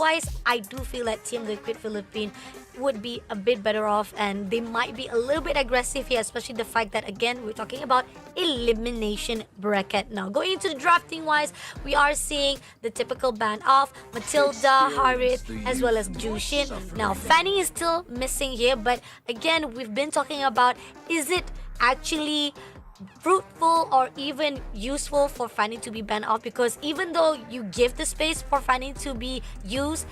wise, I do feel that Team Liquid Philippines would be a bit better off, and they might be a little bit aggressive here, especially the fact that again we're talking about elimination bracket. Now going into the drafting wise, we are seeing the typical band of Matilda, Harith, as well as Jushin. Now Fanny is still missing here, but again we've been talking about, is it actually fruitful or even useful for Fanny to be banned off? Because even though you give the space for Fanny to be used,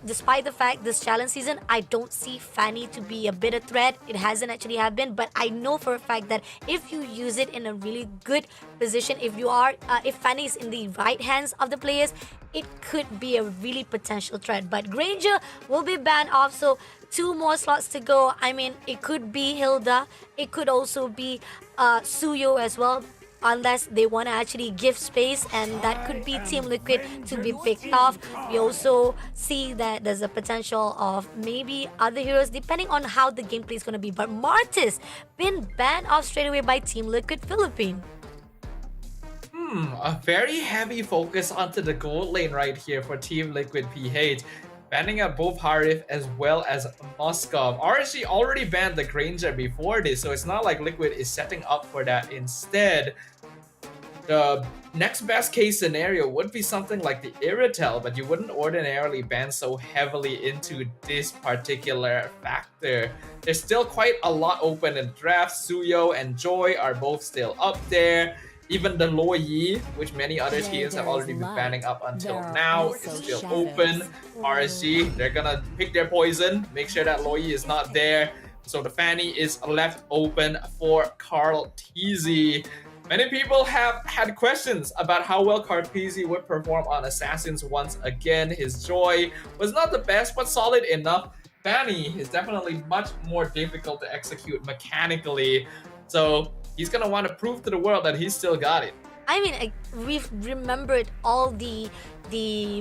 despite the fact this challenge season, I don't see Fanny to be a bitter threat. It hasn't actually happened, but I know for a fact that if you use it in a really good position, if Fanny is in the right hands of the players, it could be a really potential threat. But Granger will be banned off, so 2 more slots to go. I mean, it could be Hilda, it could also be Suyo as well, unless they want to actually give space, and that could be Team Liquid to be picked off. We also see that there's a potential of maybe other heroes depending on how the gameplay is going to be. But Martis been banned off straight away by Team Liquid Philippines. A very heavy focus onto the gold lane right here for Team Liquid PH. Banning up both Harith as well as Moskov. RSG already banned the Granger before this, so it's not like Liquid is setting up for that. Instead, the next best case scenario would be something like the Irritel, but you wouldn't ordinarily ban so heavily into this particular factor. There's still quite a lot open in draft. Suyo and Joy are both still up there. Even the Lo Yi, which many other teams have already been banning up until now, is still open. RSG, they're gonna pick their poison, make sure that Lo Yi is not there. So the Fanny is left open for Carl Teasy. Many people have had questions about how well Cartesia would perform on Assassins once again. His Joy was not the best, but solid enough. Fanny is definitely much more difficult to execute mechanically. So he's gonna want to prove to the world that he's still got it. I mean, we've remembered all the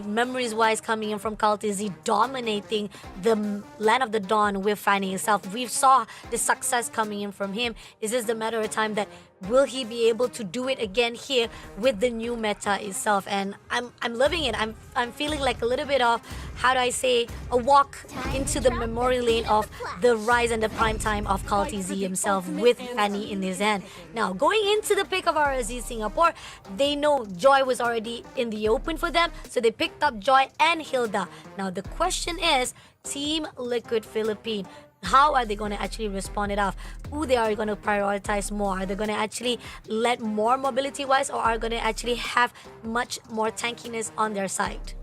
memories wise coming in from Kaltizi dominating the Land of the Dawn with Fanny himself. We saw the success coming in from him. It's just a matter of time that will he be able to do it again here with the new meta itself. And I'm loving it. I'm feeling like a little bit of, how do I say, a walk into the memory lane of the rise and the prime time of Kaltizi himself with Fanny in his hand. Now going into the pick of RSG Singapore, they know Joy was already in the open for them, so they picked up Joy and Hilda. Now the question is, Team Liquid Philippines, how are they going to actually respond it off? Who they are going to prioritize more? Are they going to actually let more mobility wise, or are going to actually have much more tankiness on their side?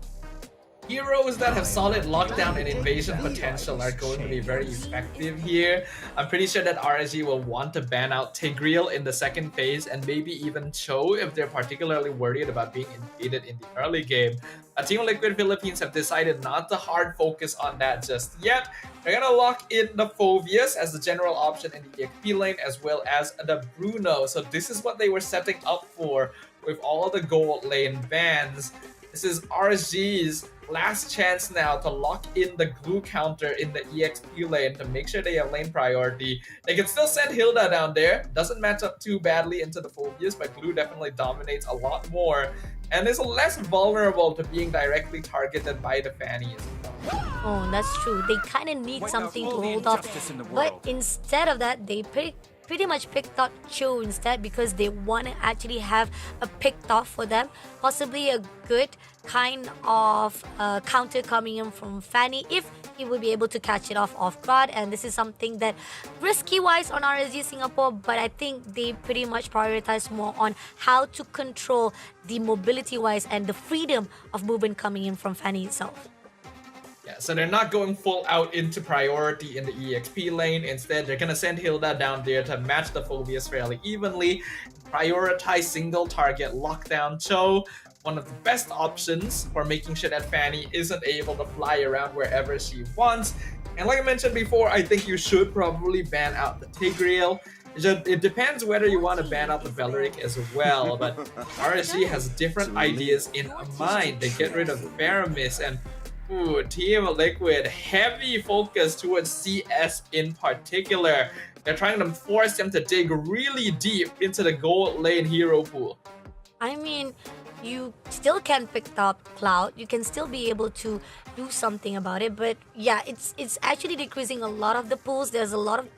Heroes that have solid lockdown and invasion potential are going to be very effective here. I'm pretty sure that RSG will want to ban out Tigreal in the second phase, and maybe even Cho if they're particularly worried about being invaded in the early game. Team Liquid Philippines have decided not to hard focus on that just yet. They're gonna lock in the Phobius as the general option in the EXP lane, as well as the Bruno. So this is what they were setting up for with all the gold lane bans. This is RSG's last chance now to lock in the glue counter in the EXP lane to make sure they have lane priority. They can still send Hilda down there. Doesn't match up too badly into the Phobius, but glue definitely dominates a lot more and is less vulnerable to being directly targeted by the Fanny as well. Oh, that's true. They kind of need something to hold off. But instead of that, they pretty much picked out Cho instead, because they want to actually have a picked off for them. Possibly a good kind of counter coming in from Fanny if he will be able to catch it off guard. And this is something that risky wise on RSG Singapore, but I think they pretty much prioritize more on how to control the mobility wise and the freedom of movement coming in from Fanny itself. Yeah, so they're not going full out into priority in the EXP lane. Instead, they're gonna send Hilda down there to match the Phobius fairly evenly, prioritize single target lockdown Cho, one of the best options for making sure that Fanny isn't able to fly around wherever she wants. And like I mentioned before, I think you should probably ban out the Tigreal. It depends whether you want to ban out the Beleric as well, but RSG has different ideas in mind. They get rid of Faramis, and Team Liquid, heavy focus towards CS in particular. They're trying to force them to dig really deep into the gold lane hero pool. I mean, you still can pick up Cloud. You can still be able to do something about it. But yeah, it's actually decreasing a lot of the pools. There's a lot of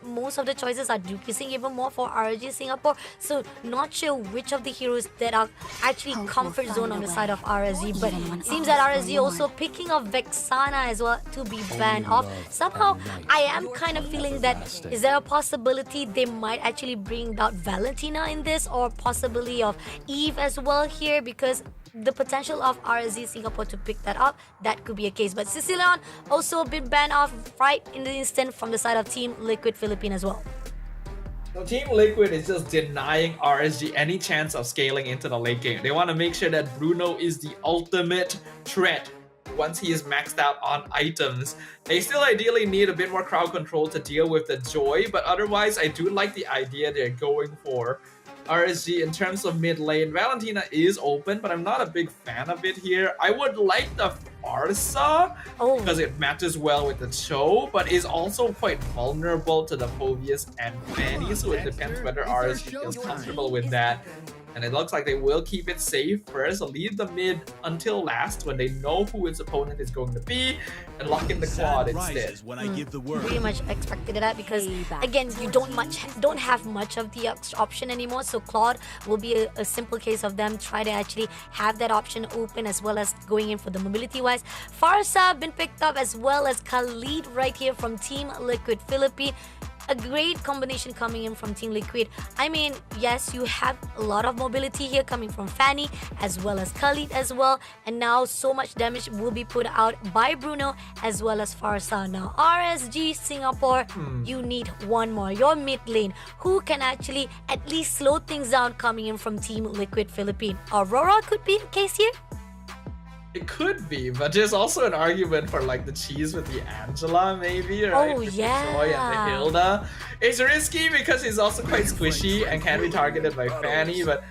most of the choices are decreasing even more for RSG Singapore. So not sure which of the heroes that are actually comfort zone on the side of RSG. But it seems that RSG also picking up Vexana as well to be banned off. Somehow, I am kind of feeling that is there a possibility they might actually bring out Valentina in this, or possibility of Eve as well here, because the potential of RSG Singapore to pick that up, that could be a case. But Sicilian also been banned off right in the instant from the side of Team Liquid Philippine as well. So Team Liquid is just denying RSG any chance of scaling into the late game. They want to make sure that Bruno is the ultimate threat once he is maxed out on items. They still ideally need a bit more crowd control to deal with the Joy, but otherwise I do like the idea they're going for. RSG in terms of mid lane, Valentina is open, but I'm not a big fan of it here. I would like the Farsa because it matches well with the Cho, but is also quite vulnerable to the Phobius and Fanny, so it depends whether RSG feels comfortable with that. And it looks like they will keep it safe first, leave the mid until last when they know who its opponent is going to be, and lock in the quad instead. Pretty much expected that, because again, you don't have much of the option anymore. So Claude will be a simple case of them try to actually have that option open, as well as going in for the mobility wise. Farsa been picked up, as well as Khalid right here from Team Liquid Philippine. A great combination coming in from Team Liquid. I mean, yes, you have a lot of mobility here coming from Fanny as well as Khalid as well, and now so much damage will be put out by Bruno as well as Farsa. Now RSG Singapore, you need one more, your mid lane, who can actually at least slow things down coming in from Team Liquid Philippine. Aurora could be a case here. It could be, but there's also an argument for like the cheese with the Angela, maybe, right? With the Joy and the Hilda. It's risky because he's also quite squishy and can be targeted by Fanny, but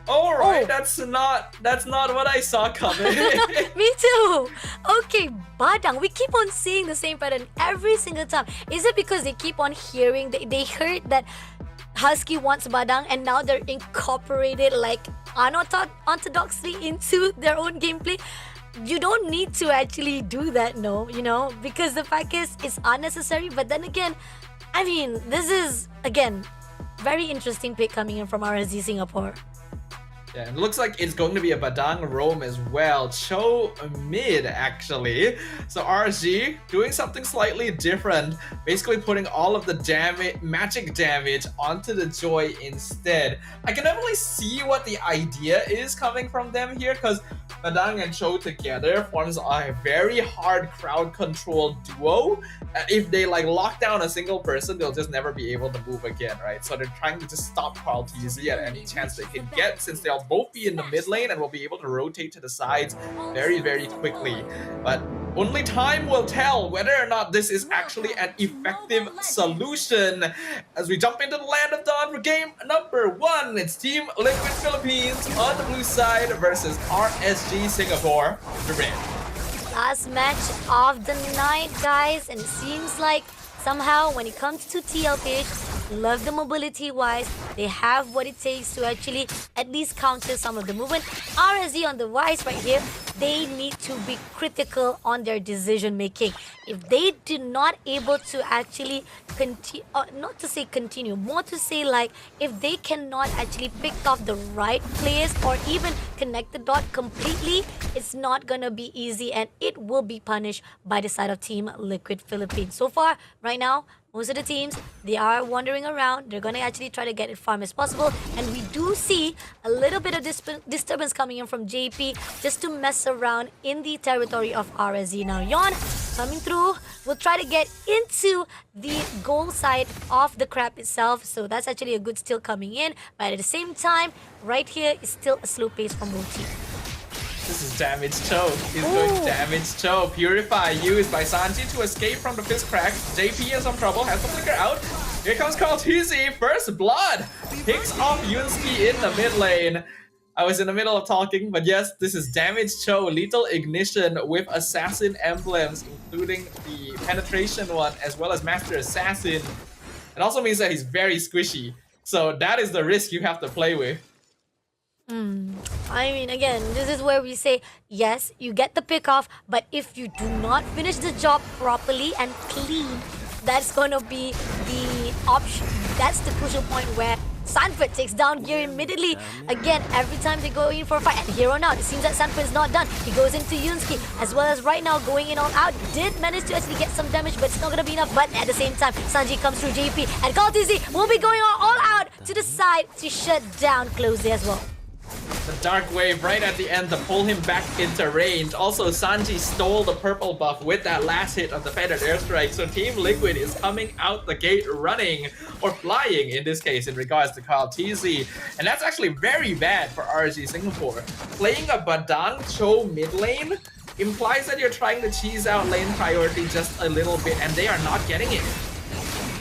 alright, that's not what I saw coming. Me too. Okay, Badang, we keep on seeing the same pattern every single time. Is it because they keep on hearing, they heard that Husky wants Badang, and now they're incorporated like unorthodoxly into their own gameplay? You don't need to actually do that, no, because the fact is it's unnecessary. But then again, I mean, this is again very interesting pick coming in from RSG Singapore. Yeah, it looks like it's going to be a Badang roam as well. Cho mid, actually. So RSG doing something slightly different. Basically putting all of the magic damage onto the Joy instead. I can definitely see what the idea is coming from them here, because Badang and Cho together forms a very hard crowd control duo. And if they like lock down a single person, they'll just never be able to move again, right? So they're trying to just stop Carl TZ at any chance they can get, since they'll both be in the mid lane and will be able to rotate to the sides very, very quickly. But only time will tell whether or not this is actually an effective solution. As we jump into the Land of Dawn for game number 1, it's Team Liquid Philippines on the blue side versus RSG Singapore, the red. Last match of the night, guys, and it seems like somehow when it comes to TLPH, love the mobility wise, they have what it takes to actually at least counter some of the movement. RSG on the rise right here, they need to be critical on their decision making. If they do not able to actually continue, not to say continue, more to say like if they cannot actually pick off the right players or even connect the dot completely, it's not gonna be easy, and it will be punished by the side of Team Liquid Philippines. So far, right now, most of the teams, they are wandering around. They're going to actually try to get it farm as possible. And we do see a little bit of disturbance coming in from JP just to mess around in the territory of RSG. Now, Yon coming through will try to get into the goal side of the crab itself. So that's actually a good steal coming in. But at the same time, right here is still a slow pace from both teams. This is Damage Cho. He's going to Damage Cho. Purify used by Sanji to escape from the fist crack. JP in some trouble, has the flicker out. Here comes Carl TZ. First blood. Picks off Yunski in the mid lane. I was in the middle of talking, but yes, this is Damage Cho. Lethal Ignition with Assassin emblems, including the Penetration one, as well as Master Assassin. It also means that he's very squishy. So that is the risk you have to play with. I mean, again, this is where we say, yes, you get the pick off, but if you do not finish the job properly and clean, that's going to be the option. That's the crucial point where Sanford takes down Gear immediately. Again, every time they go in for a fight, and here on out, it seems that Sanford is not done. He goes into Yunski, as well as right now going in all out. Did manage to actually get some damage, but it's not going to be enough. But at the same time, Sanji comes through JP, and CallTZ will be going all out to the side to shut down Closey as well. The Dark Wave right at the end to pull him back into range. Also, Sanji stole the purple buff with that last hit of the Feathered Airstrike. So Team Liquid is coming out the gate running, or flying in this case, in regards to CallTZ. And that's actually very bad for RSG Singapore. Playing a Badang Cho mid lane implies that you're trying to cheese out lane priority just a little bit, and they are not getting it.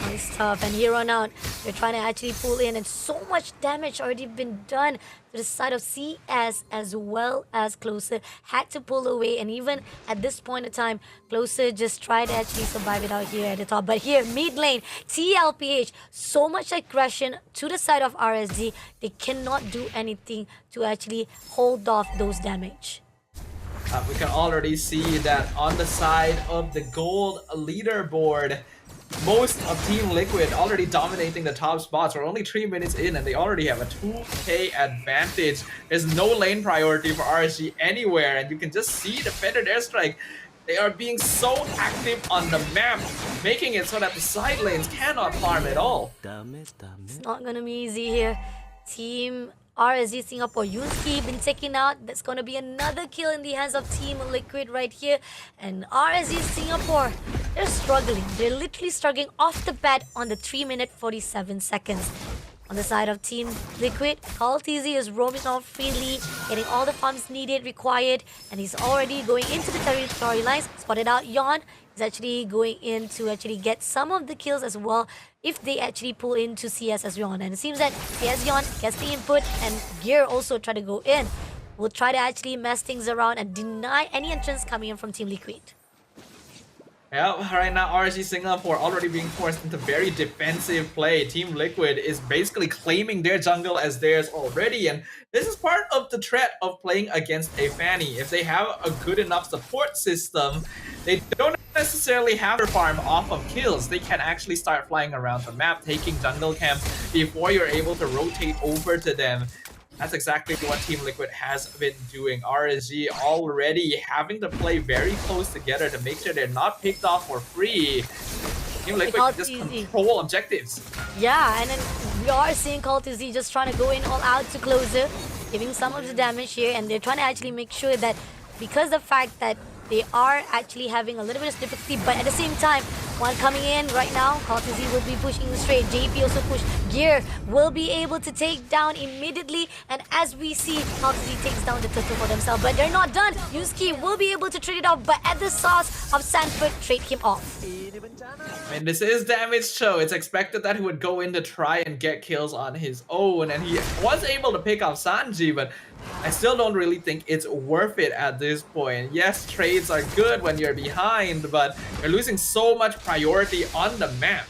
It's tough, and here on out, they're trying to actually pull in, and so much damage already been done to the side of CS as well as Closer. Had to pull away, and even at this point in time, Closer just tried to actually survive it out here at the top. But here, mid lane, TLPH, so much aggression to the side of RSG, they cannot do anything to actually hold off those damage. We can already see that on the side of the gold leaderboard, most of Team Liquid already dominating the top spots. We're only 3 minutes in and they already have a 2k advantage. There's no lane priority for RSG anywhere, and you can just see the Feathered Airstrike. They are being so active on the map, making it so that the side lanes cannot farm at all. It's not gonna be easy here. Team RSG Singapore, Yunski been taken out. That's gonna be another kill in the hands of Team Liquid right here. And RSG Singapore, they're struggling. They're literally struggling off the bat on the 3 minute 47 seconds. On the side of Team Liquid, CallTZ is roaming out freely, getting all the farms needed, required, and he's already going into the territory lines. Spotted out Yon. He's actually going in to actually get some of the kills as well if they actually pull into CS as Yon. And it seems that CS Yon gets the input, and Gear also try to go in. Will try to actually mess things around and deny any entrance coming in from Team Liquid. Yeah, right now RSG Singapore already being forced into very defensive play. Team Liquid is basically claiming their jungle as theirs already, and this is part of the threat of playing against a Fanny. If they have a good enough support system, they don't necessarily have to farm off of kills. They can actually start flying around the map, taking jungle camps before you're able to rotate over to them. That's exactly what Team Liquid has been doing. RSG already having to play very close together to make sure they're not picked off for free. Team Liquid just control objectives. Yeah, and then we are seeing CallTZ just trying to go in all out to Closer, giving some of the damage here, and they're trying to actually make sure that because the fact that they are actually having a little bit of difficulty, but at the same time, one coming in right now, CallTZ will be pushing straight. JP also push. Gear will be able to take down immediately, and as we see, CallTZ takes down the turtle for themselves, but they're not done. Yuski will be able to trade it off, but at the sauce of Sanford, trade him off. I mean, this is Damage Show. It's expected that he would go in to try and get kills on his own, and he was able to pick up Sanji, but I still don't really think it's worth it at this point. Yes, trades are good when you're behind, but you're losing so much priority on the map.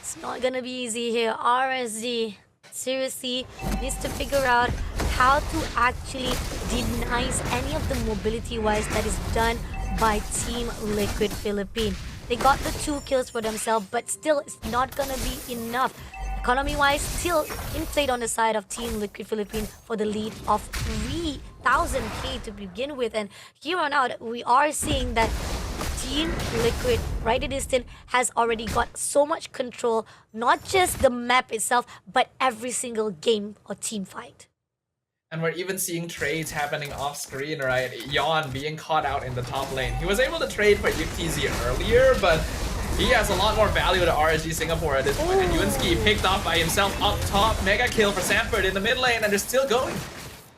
It's not gonna be easy here. RSG seriously needs to figure out how to actually deny any of the mobility-wise that is done by Team Liquid Philippines. They got the 2 kills for themselves, but still it's not gonna be enough. Economy-wise, still in play on the side of Team Liquid Philippines for the lead of 3,000k to begin with. And here on out, we are seeing that Team Liquid, right at distance, has already got so much control, not just the map itself, but every single game or team fight. And we're even seeing trades happening off screen, right? Yon being caught out in the top lane. He was able to trade for YuTZ earlier, but he has a lot more value to RSG Singapore at this point. And Yunski picked off by himself up top. Mega kill for Sanford in the mid lane, and they're still going.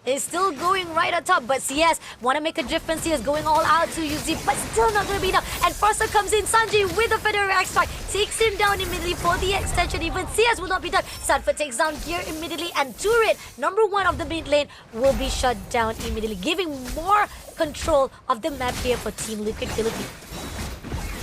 It's still going right on top, but CS want to make a difference here. Is going all out to UZ, but still not going to be enough. And Persada comes in, Sanji with a Feather Airstrike, takes him down immediately for the extension. Even CS will not be done. Sanford takes down Gear immediately, and Turret, number 1 of the mid lane, will be shut down immediately, giving more control of the map here for Team Liquid Philippines.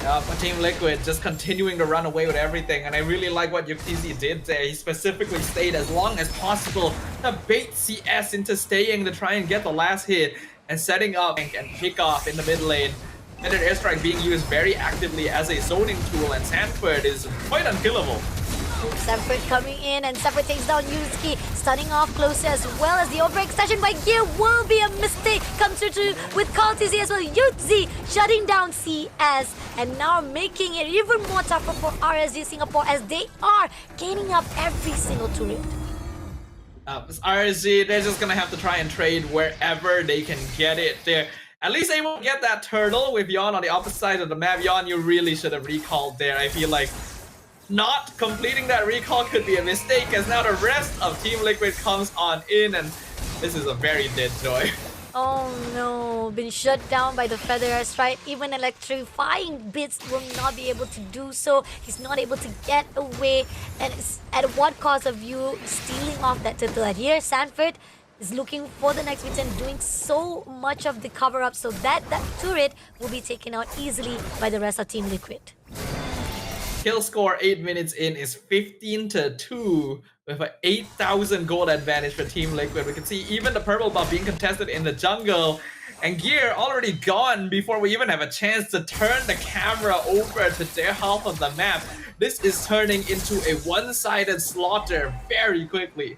But Team Liquid just continuing to run away with everything, and I really like what Yuktisi did there. He specifically stayed as long as possible to bait CS into staying to try and get the last hit and setting up and pick off in the mid lane. And an airstrike being used very actively as a zoning tool, and Sanford is quite unkillable. Sanford coming in, and Sanford takes down Yuski, starting off closer as well as the overextension by Gear will be a mistake. Comes through with Call TZ as well. Yuzi shutting down CS and now making it even more tougher for RSG Singapore as they are gaining up every single turret. RSG, they're just gonna have to try and trade wherever they can get it. They're at least able to get that turtle with Yon on the opposite side of the map. Yon, you really should have recalled there. I feel like not completing that recall could be a mistake, as now the rest of Team Liquid comes on in, and this is a very dead Joy. Oh no, been shut down by the Feather Airstrike. Even electrifying bits will not be able to do so. He's not able to get away, and it's at what cost of you stealing off that turtle. And here Sanford is looking for the next return, doing so much of the cover-up so that turret will be taken out easily by the rest of Team Liquid. Kill score 8 minutes in is 15-2 with an 8,000 gold advantage for Team Liquid. We can see even the purple buff being contested in the jungle, and Gear already gone before we even have a chance to turn the camera over to their half of the map. This is turning into a one-sided slaughter very quickly.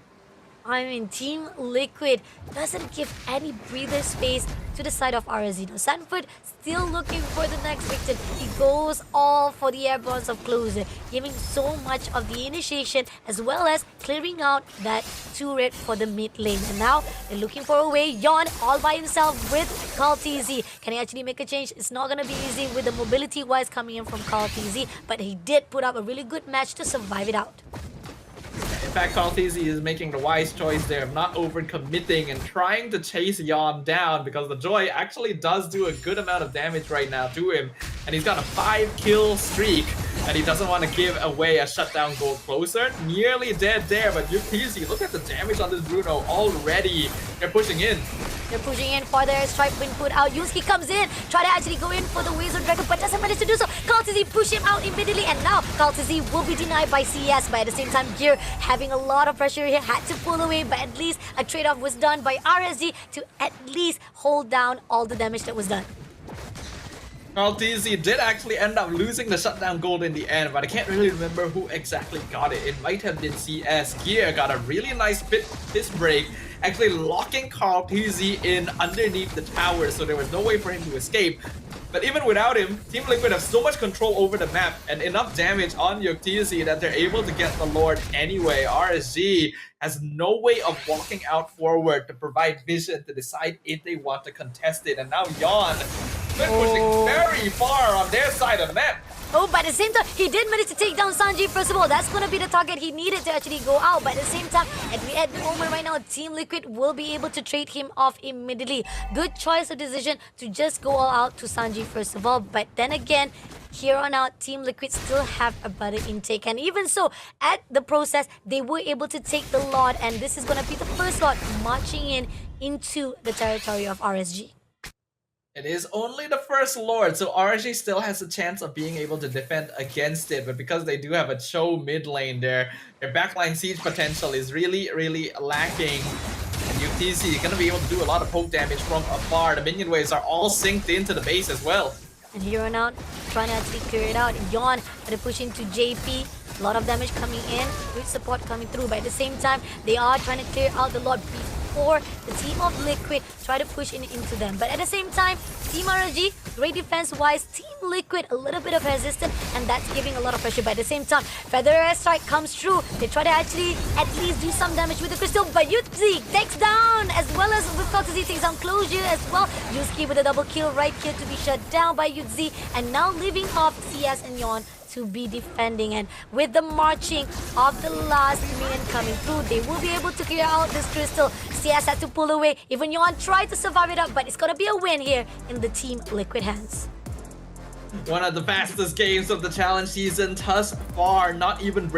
I mean, Team Liquid doesn't give any breather space to the side of RSG. Now, Sanford still looking for the next victim. He goes all for the airborns of closer, giving so much of the initiation as well as clearing out that turret for the mid lane. And now they're looking for a way. Yon all by himself with Call TZ. Can he actually make a change? It's not going to be easy with the mobility wise coming in from Call TZ, but he did put up a really good match to survive it out. In fact, Call TZ is making the wise choice there of not over-committing and trying to chase Yon down, because the Joy actually does do a good amount of damage right now to him, and he's got a 5-kill streak, and he doesn't want to give away a shutdown goal closer. Nearly dead there, but TZ, look at the damage on this Bruno already. They're pushing in. They're pushing in for their strike being put out. Yusuke comes in, try to actually go in for the Wizard Dragon, but doesn't manage to do so. Call TZ push him out immediately, and now Call TZ will be denied by CS. But at the same time, Gear having a lot of pressure here, had to pull away, but at least a trade-off was done by RSG to at least hold down all the damage that was done. Call TZ did actually end up losing the shutdown gold in the end, but I can't really remember who exactly got it. It might have been CS. Gear got a really nice piss break, actually locking Call TZ in underneath the tower, so there was no way for him to escape. But even without him, Team Liquid have so much control over the map and enough damage on Yuktisi that they're able to get the Lord anyway. RSG has no way of walking out forward to provide vision to decide if they want to contest it. And now Yon been pushing very far on their side of the map. Oh, but at the same time, he did manage to take down Sanji. First of all, that's going to be the target he needed to actually go out. But at the same time, at the moment right now, Team Liquid will be able to trade him off immediately. Good choice of decision to just go all out to Sanji first of all. But then again, here on out, Team Liquid still have a better intake. And even so, at the process, they were able to take the Lord. And this is going to be the first Lord marching into the territory of RSG. It is only the first Lord, so RSG still has a chance of being able to defend against it, but because they do have a Cho mid lane there, their backline siege potential is really, really lacking. And UTC is going to be able to do a lot of poke damage from afar. The minion waves are all synced into the base as well. And here on out, trying to actually clear it out. Yon, they're pushing to JP. A lot of damage coming in, good support coming through, but at the same time, they are trying to clear out the Lord before the team of Liquid try to push into them. But at the same time, Team RSG, great defense-wise, Team Liquid, a little bit of resistance, and that's giving a lot of pressure. But at the same time, Feather Airstrike comes through. They try to actually at least do some damage with the crystal, but Yuzi takes down, as well as with Kotazi takes down Closure as well. Yusuke with a double kill right here to be shut down by Yuzi, and now leaving off CS and Yon to be defending. And with the marching of the last minion coming through, they will be able to clear out this crystal. CS had to pull away. Even Yon tried to survive it up, but it's gonna be a win here in the Team Liquid hands. One of the fastest games of the challenge season thus far, not even